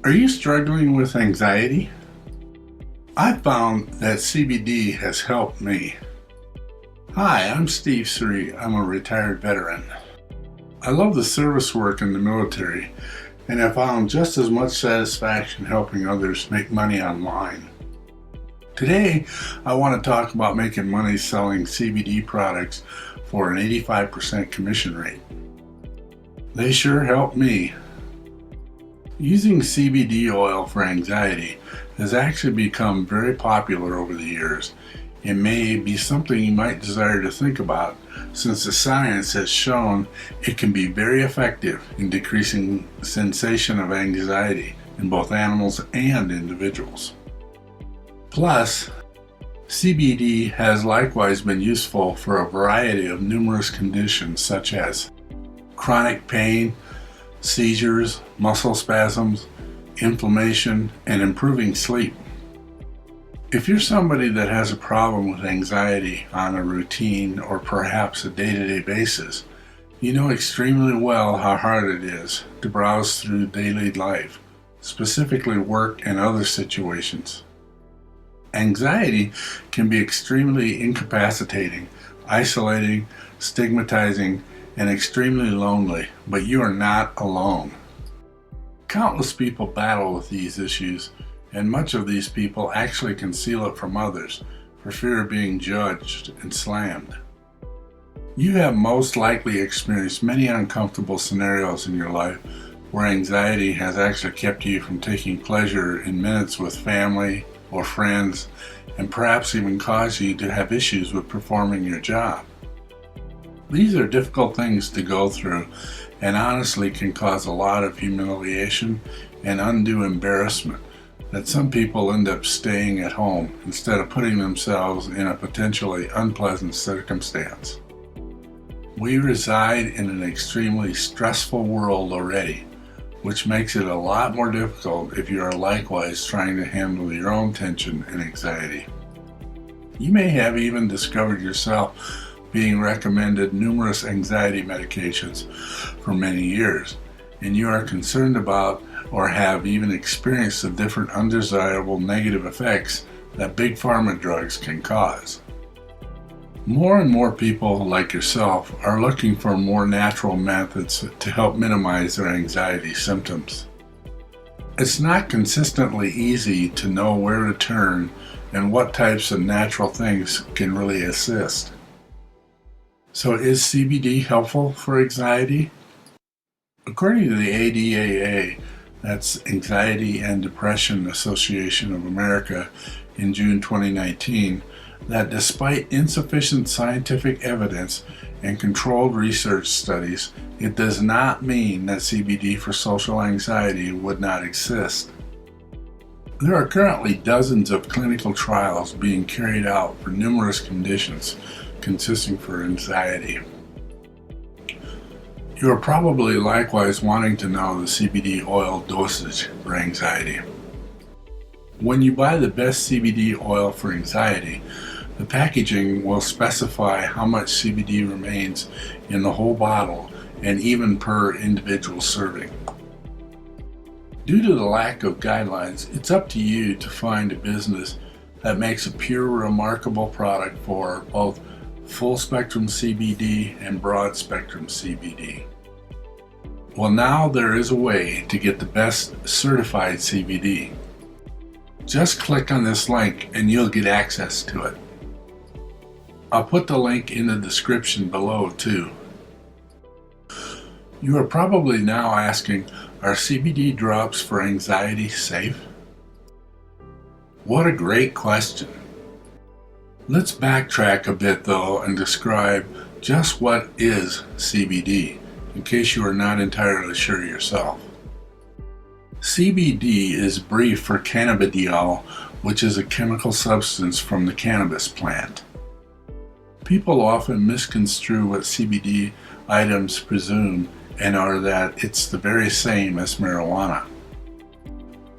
Are you struggling with anxiety? I found that CBD has helped me. Hi, I'm Steve Serie. I'm a retired veteran. I love the service work in the military and have found just as much satisfaction helping others make money online. Today, I want to talk about making money selling CBD products for an 85% commission rate. They sure help me. Using CBD oil for anxiety has actually become very popular over the years. It may be something you might desire to think about, since the science has shown it can be very effective in decreasing the sensation of anxiety in both animals and individuals. Plus, CBD has likewise been useful for a variety of numerous conditions such as chronic pain, seizures, muscle spasms, inflammation, and improving sleep. If you're somebody that has a problem with anxiety on a routine or perhaps a day-to-day basis, you know extremely well how hard it is to browse through daily life, specifically work and other situations. Anxiety can be extremely incapacitating, isolating, stigmatizing, and extremely lonely, but you are not alone. Countless people battle with these issues, and much of these people actually conceal it from others for fear of being judged and slammed. You have most likely experienced many uncomfortable scenarios in your life where anxiety has actually kept you from taking pleasure in minutes with family or friends, and perhaps even caused you to have issues with performing your job. These are difficult things to go through and honestly can cause a lot of humiliation and undue embarrassment that some people end up staying at home instead of putting themselves in a potentially unpleasant circumstance. We reside in an extremely stressful world already, which makes it a lot more difficult if you are likewise trying to handle your own tension and anxiety. You may have even discovered yourself being recommended numerous anxiety medications for many years, and you are concerned about or have even experienced the different undesirable negative effects that big pharma drugs can cause. More and more people like yourself are looking for more natural methods to help minimize their anxiety symptoms. It's not consistently easy to know where to turn and what types of natural things can really assist. So is CBD helpful for anxiety? According to the ADAA, that's Anxiety and Depression Association of America, in June 2019, that despite insufficient scientific evidence and controlled research studies, it does not mean that CBD for social anxiety would not exist. There are currently dozens of clinical trials being carried out for numerous conditions consisting for anxiety. You are probably likewise wanting to know the CBD oil dosage for anxiety. When you buy the best CBD oil for anxiety, the packaging will specify how much CBD remains in the whole bottle and even per individual serving. Due to the lack of guidelines, it's up to you to find a business that makes a pure, remarkable product for both full spectrum CBD and broad spectrum CBD. Well, now there is a way to get the best certified CBD. Just click on this link and you'll get access to it. I'll put the link in the description below too. You are probably now asking, are CBD drops for anxiety safe? What a great question. Let's backtrack a bit though and describe just what is CBD, in case you are not entirely sure yourself. CBD is brief for cannabidiol, which is a chemical substance from the cannabis plant. People often misconstrue what CBD items presume and are that it's the very same as marijuana.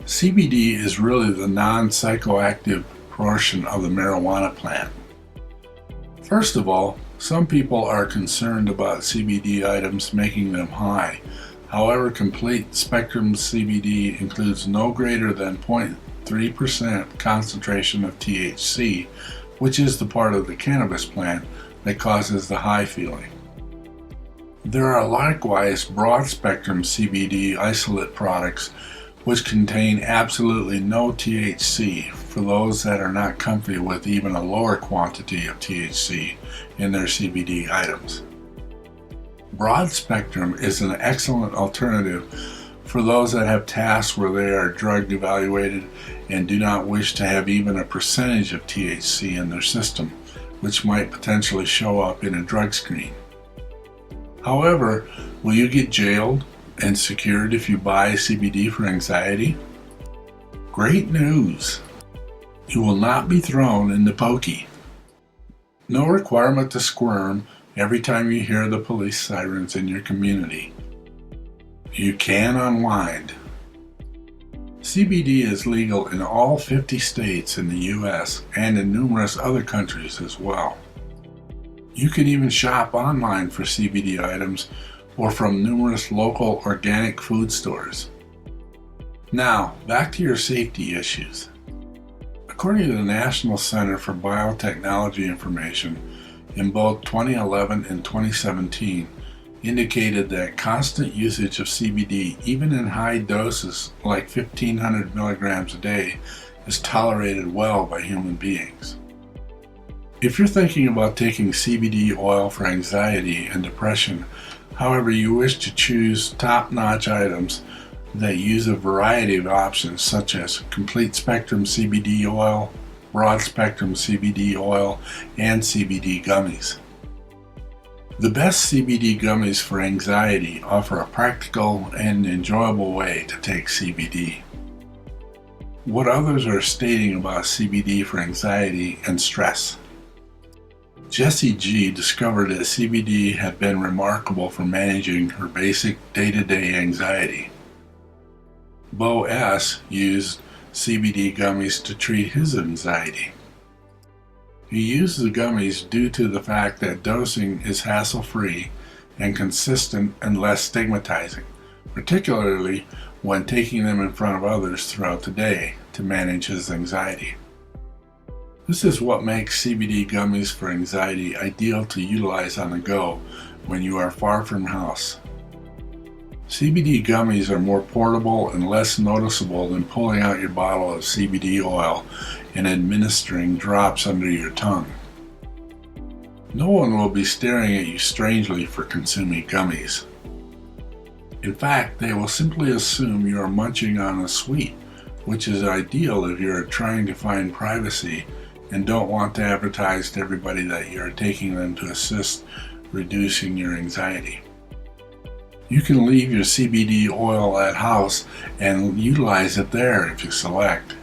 CBD is really the non-psychoactive portion of the marijuana plant. First of all, some people are concerned about CBD items making them high. However, complete spectrum CBD includes no greater than 0.3% concentration of THC, which is the part of the cannabis plant that causes the high feeling. There are likewise broad-spectrum CBD isolate products which contain absolutely no THC for those that are not comfy with even a lower quantity of THC in their CBD items. Broad spectrum is an excellent alternative for those that have tasks where they are drug evaluated and do not wish to have even a percentage of THC in their system, which might potentially show up in a drug screen. However, will you get jailed and secured if you buy CBD for anxiety? Great news! You will not be thrown in the pokey. No requirement to squirm every time you hear the police sirens in your community. You can unwind. CBD is legal in all 50 states in the US and in numerous other countries as well. You can even shop online for CBD items or from numerous local organic food stores. Now, back to your safety issues. According to the National Center for Biotechnology Information, in both 2011 and 2017, indicated that constant usage of CBD, even in high doses like 1,500 milligrams a day, is tolerated well by human beings. If you're thinking about taking CBD oil for anxiety and depression, however, you wish to choose top-notch items that use a variety of options such as complete spectrum CBD oil, broad spectrum CBD oil, and CBD gummies. The best CBD gummies for anxiety offer a practical and enjoyable way to take CBD. What others are stating about CBD for anxiety and stress. Jessie G discovered that CBD had been remarkable for managing her basic day-to-day anxiety. Bo S. used CBD gummies to treat his anxiety. He used the gummies due to the fact that dosing is hassle-free and consistent and less stigmatizing, particularly when taking them in front of others throughout the day to manage his anxiety. This is what makes CBD gummies for anxiety ideal to utilize on the go when you are far from house. CBD gummies are more portable and less noticeable than pulling out your bottle of CBD oil and administering drops under your tongue. No one will be staring at you strangely for consuming gummies. In fact, they will simply assume you are munching on a sweet, which is ideal if you are trying to find privacy and don't want to advertise to everybody that you are taking them to assist reducing your anxiety. You can leave your CBD oil at house and utilize it there if you select.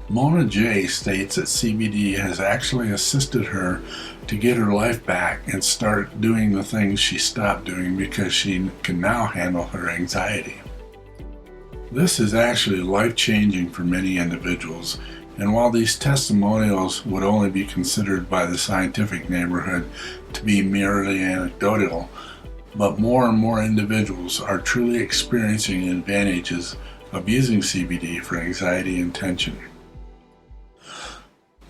Mona J states that CBD has actually assisted her to get her life back and start doing the things she stopped doing because she can now handle her anxiety. This is actually life-changing for many individuals, and while these testimonials would only be considered by the scientific neighborhood to be merely anecdotal, but more and more individuals are truly experiencing the advantages of using CBD for anxiety and tension.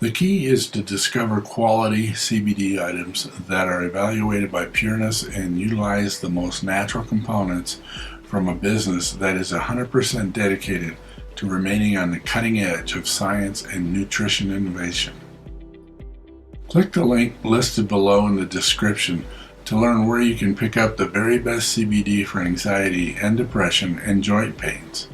The key is to discover quality CBD items that are evaluated by pureness and utilize the most natural components from a business that is 100% dedicated to remaining on the cutting edge of science and nutrition innovation. Click the link listed below in the description to learn where you can pick up the very best CBD for anxiety and depression and joint pains.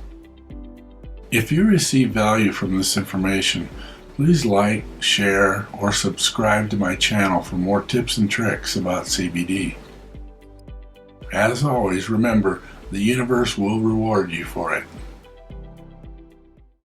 If you receive value from this information, please like, share, or subscribe to my channel for more tips and tricks about CBD. As always, remember, the universe will reward you for it.